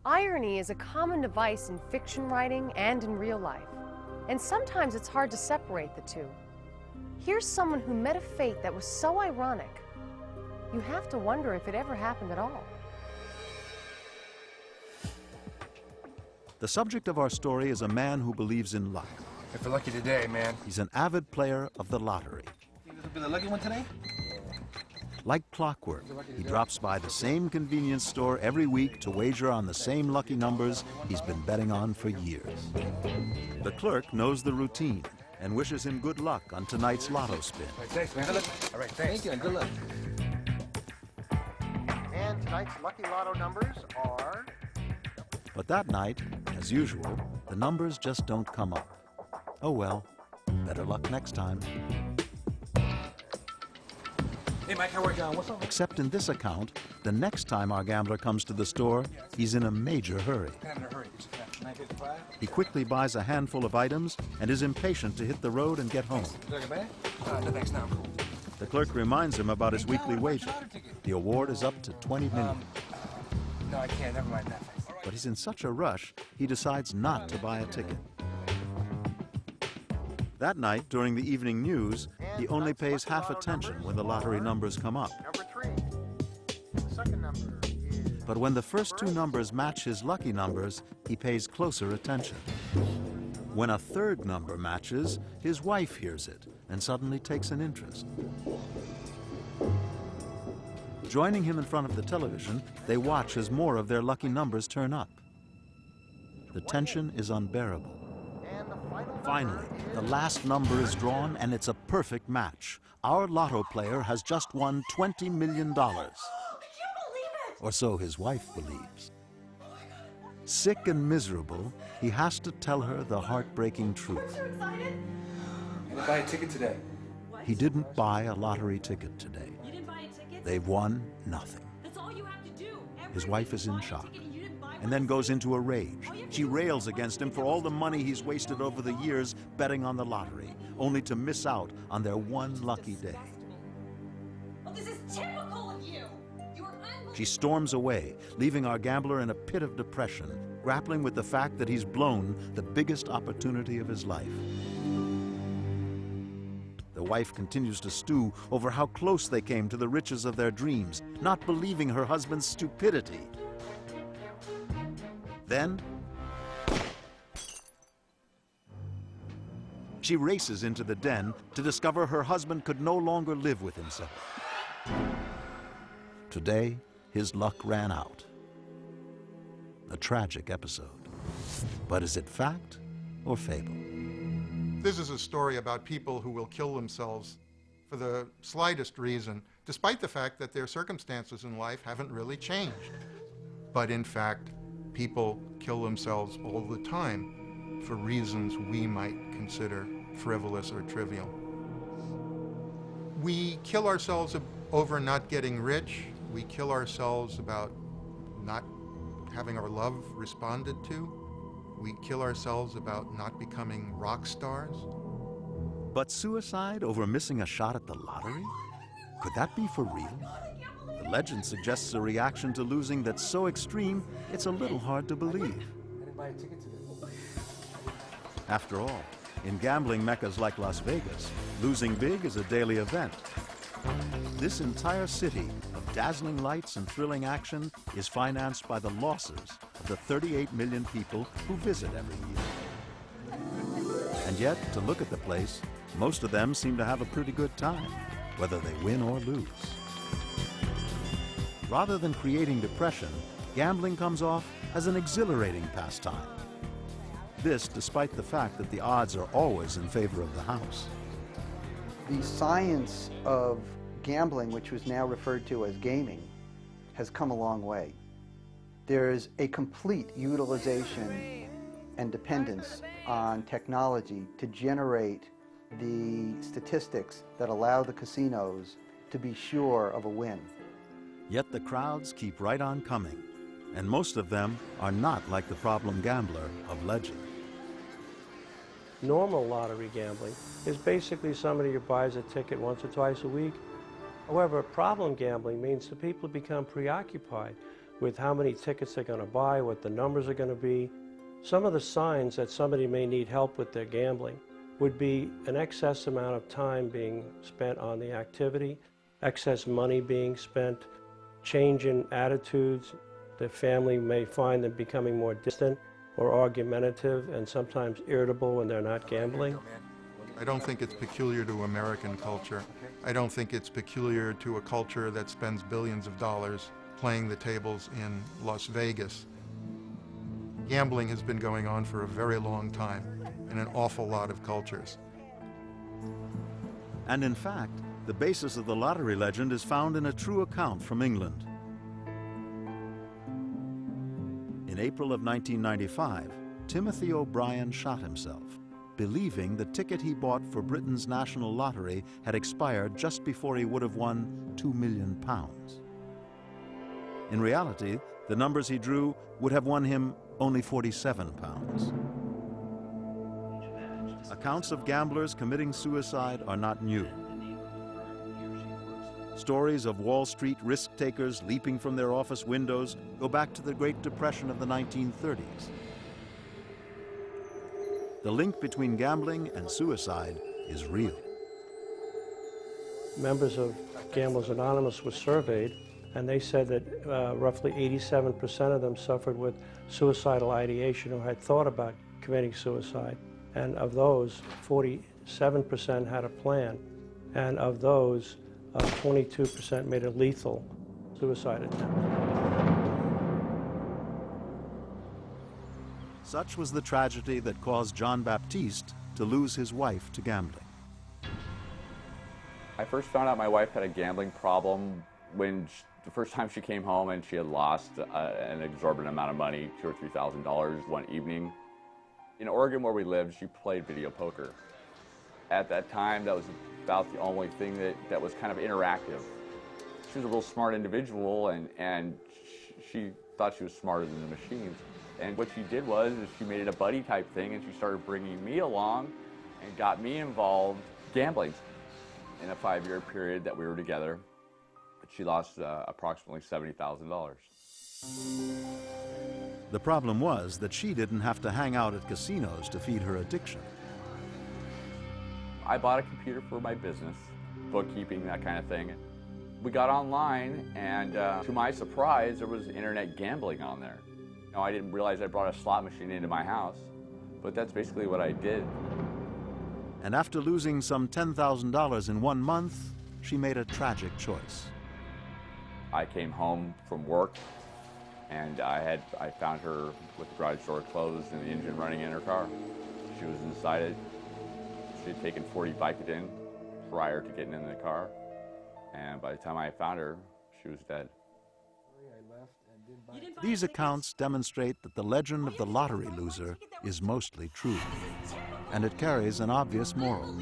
Irony is a common device in fiction writing and in real life, and sometimes it's hard to separate the two. Here's someone who met a fate that was so ironic, you have to wonder if it ever happened at all. The subject of our story is a man who believes in luck. If you're lucky today, man. He's an avid player of the lottery. Think this will be the lucky one today? Like clockwork, he drops by the same convenience store every week to wager on the same lucky numbers he's been betting on for years. The clerk knows the routine and wishes him good luck on tonight's lotto spin. All right, thanks, man. Good luck. All right, thanks. Thank you, and good luck. And tonight's lucky lotto numbers are... But that night, as usual, the numbers just don't come up. Oh well, better luck next time. Hey, Mike, how are you? What's up? Except in this account, the next time our gambler comes to the store, he's in a major hurry. I'm in a hurry. $9.55? He quickly buys a handful of items and is impatient to hit the road and get home. Is that a bag? No, thanks. No, I'm cool. The clerk reminds him about his weekly wager. The award is up to $20 million. No, I can't. Never mind that. But he's in such a rush, he decides not to buy a ticket. That night, during the evening news, he only pays half attention when the lottery numbers come up. Number 3. The second number is... But when the first two numbers match his lucky numbers, he pays closer attention. When a third number matches, his wife hears it and suddenly takes an interest. Joining him in front of the television, they watch as more of their lucky numbers turn up. The tension is unbearable. Finally, the last number is drawn and it's a perfect match. Our lotto player has just won $20 million. Or so his wife believes. Sick and miserable, he has to tell her the heartbreaking truth. You didn't buy a ticket today. He didn't buy a lottery ticket today. You didn't buy a ticket? They've won nothing. That's all you have to do. His wife is in shock and then goes into a rage. She rails against him for all the money he's wasted over the years betting on the lottery, only to miss out on their one lucky day. Oh, this is typical of you. She storms away, leaving our gambler in a pit of depression, grappling with the fact that he's blown the biggest opportunity of his life. The wife continues to stew over how close they came to the riches of their dreams, not believing her husband's stupidity. Then, she races into the den to discover her husband could no longer live with himself. Today, his luck ran out. A tragic episode. But is it fact or fable? This is a story about people who will kill themselves for the slightest reason, despite the fact that their circumstances in life haven't really changed. But in fact, people kill themselves all the time for reasons we might consider frivolous or trivial. We kill ourselves over not getting rich. We kill ourselves about not having our love responded to. We kill ourselves about not becoming rock stars. But suicide over missing a shot at the lottery? Could that be for real? The legend suggests a reaction to losing that's so extreme, it's a little hard to believe. I didn't buy a ticket today. After all, in gambling meccas like Las Vegas, losing big is a daily event. This entire city of dazzling lights and thrilling action is financed by the losses of the 38 million people who visit every year. And yet, to look at the place, most of them seem to have a pretty good time, whether they win or lose. Rather than creating depression, gambling comes off as an exhilarating pastime. This despite the fact that the odds are always in favor of the house. The science of gambling, which was now referred to as gaming, has come a long way. There's a complete utilization and dependence on technology to generate the statistics that allow the casinos to be sure of a win. Yet the crowds keep right on coming, and most of them are not like the problem gambler of legend. Normal lottery gambling is basically somebody who buys a ticket once or twice a week. However, problem gambling means that people become preoccupied with how many tickets they're going to buy, what the numbers are going to be. Some of the signs that somebody may need help with their gambling would be an excess amount of time being spent on the activity, excess money being spent, change in attitudes. The family may find them becoming more distant or argumentative and sometimes irritable when they're not gambling. I don't think it's peculiar to American culture. I don't think it's peculiar to a culture that spends billions of dollars playing the tables in Las Vegas. Gambling has been going on for a very long time in an awful lot of cultures. And in fact, the basis of the lottery legend is found in a true account from England. In April of 1995, Timothy O'Brien shot himself, believing the ticket he bought for Britain's national lottery had expired just before he would have won £2 million. In reality, the numbers he drew would have won him only £47. Accounts of gamblers committing suicide are not new. Stories of Wall Street risk-takers leaping from their office windows go back to the Great Depression of the 1930s. The link between gambling and suicide is real. Members of Gamblers Anonymous were surveyed, and they said that roughly 87% of them suffered with suicidal ideation or had thought about committing suicide. And of those, 47% had a plan. And of those, 22% made a lethal suicide attempt. Such was the tragedy that caused John Baptiste to lose his wife to gambling. I first found out my wife had a gambling problem when the first time she came home and she had lost an exorbitant amount of money, $2,000 or $3,000 one evening. In Oregon where we lived, she played video poker. At that time, that was about the only thing that was kind of interactive. She was a real smart individual, and she thought she was smarter than the machines. And what she did was she made it a buddy type thing, and she started bringing me along and got me involved gambling. In a 5-year period that we were together, she lost approximately $70,000. The problem was that she didn't have to hang out at casinos to feed her addiction. I bought a computer for my business, bookkeeping, that kind of thing. We got online, and to my surprise, there was internet gambling on there. Now, I didn't realize I brought a slot machine into my house, but that's basically what I did. And after losing some $10,000 in 1 month, she made a tragic choice. I came home from work, and I found her with the garage door closed and the engine running in her car. She was inside it. She had taken 40 Vicodin prior to getting in the car, and by the time I found her, she was dead. These accounts demonstrate that the legend of the lottery loser is mostly true, and it carries an obvious moral.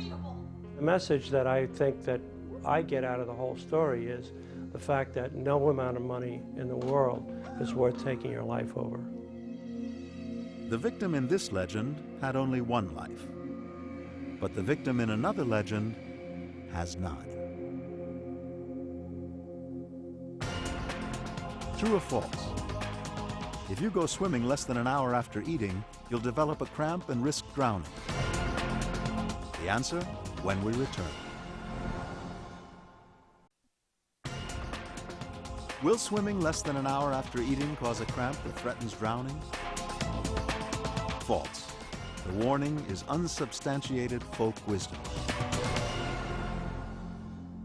The message that I think that I get out of the whole story is the fact that no amount of money in the world is worth taking your life over. The victim in this legend had only one life, but the victim in another legend has 9. True or false? If you go swimming less than an hour after eating, you'll develop a cramp and risk drowning. The answer, when we return. Will swimming less than an hour after eating cause a cramp that threatens drowning? False. The warning is unsubstantiated folk wisdom.